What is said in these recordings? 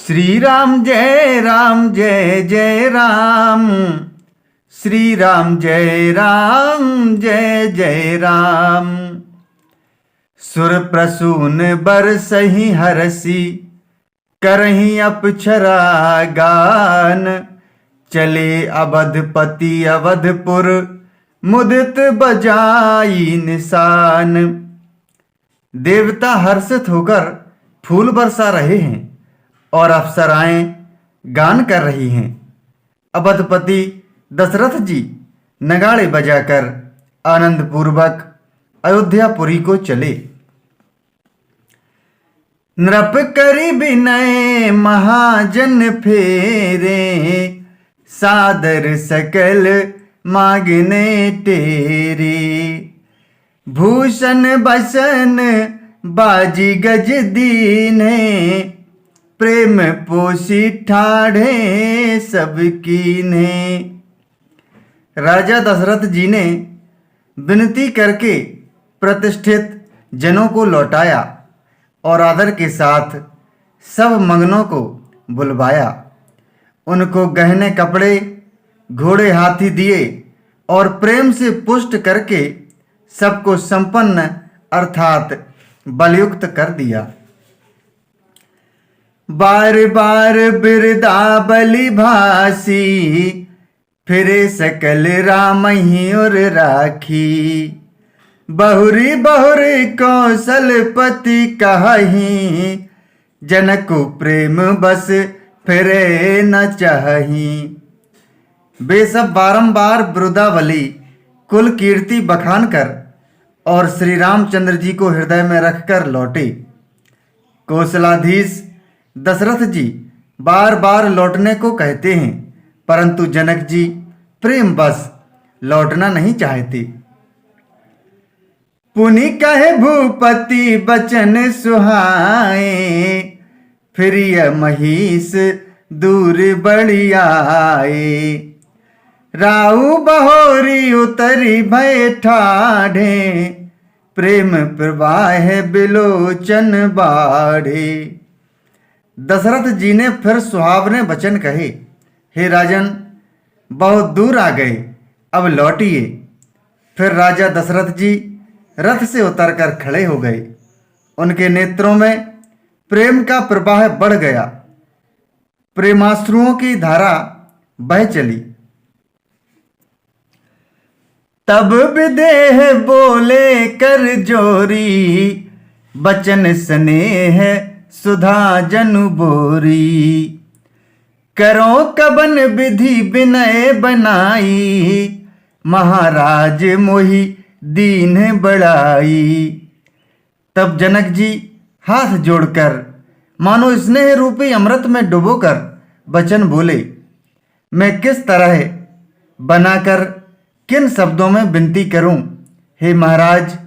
श्री राम जय जय राम। श्री राम जय जय राम। सुर प्रसून बरसहि हरसि करहि अप्सरा गान। चले अवधपति अवधपुर मुदित बजाई निशान। देवता हर्षित होकर फूल बरसा रहे हैं और अप्सराएं गान कर रही हैं। अवधपति दशरथ जी नगाड़े बजाकर आनंद पूर्वक अयोध्यापुरी को चले। नृप करि विनय महाजन फेरे, सादर सकल मांगने तेरे। भूषण बसन बाजी गज दीने, प्रेम पोषी ठाढ़े सबकी ने। राजा दशरथ जी ने विनती करके प्रतिष्ठित जनों को लौटाया और आदर के साथ सब मंगनों को बुलवाया। उनको गहने कपड़े घोड़े हाथी दिए और प्रेम से पुष्ट करके सबको संपन्न अर्थात बलयुक्त कर दिया। बार बार बिरदावली भासी, फिरे सकल राम ही और राखी। बहुरी बहुरी कौशलपति कहि, जनकु प्रेम बस फिरे न चाही। वे सब बारंबार बिरुदावली कुल कीर्ति बखान कर और श्री रामचंद्र जी को हृदय में रखकर लौटे। कौशलाधीश दशरथ जी बार बार लौटने को कहते हैं, परंतु जनक जी प्रेम बस लौटना नहीं चाहते। पुनि कहे भूपति बचन सुहाए, फिर यह महिष दूर बढ़ी आए। राऊ बहोरी उतरी भय ठाढ़े, प्रेम प्रवाह बिलोचन बाढ़े। दशरथ जी ने फिर सुहावने वचन कहे, हे राजन बहुत दूर आ गए, अब लौटिए। फिर राजा दशरथ जी रथ से उतरकर खड़े हो गए। उनके नेत्रों में प्रेम का प्रवाह बढ़ गया। प्रेमाश्रुओं की धारा बह चली। तब विदेह बोले कर जोरी, बचन स्नेह सुधा जनु बोरी। करो कबन विधि विनय बनाई, महाराज मोहि दीन बढ़ाई। तब जनक जी हाथ जोड़कर मानो स्नेह रूपी अमृत में डुबोकर वचन बोले, मैं किस तरह बनाकर किन शब्दों में विनती करूं। हे महाराज,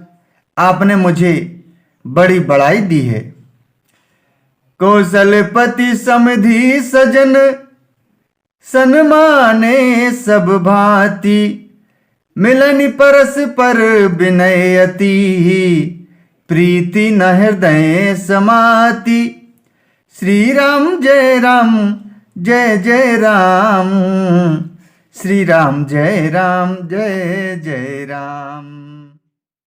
आपने मुझे बड़ी बड़ाई दी है। कौशलपति समधि सजन, सन्माने सब भांति। मिलन परस पर विनय अति, प्रीति न हृदय समाति। श्री राम जय जय राम। श्री राम जय जय राम।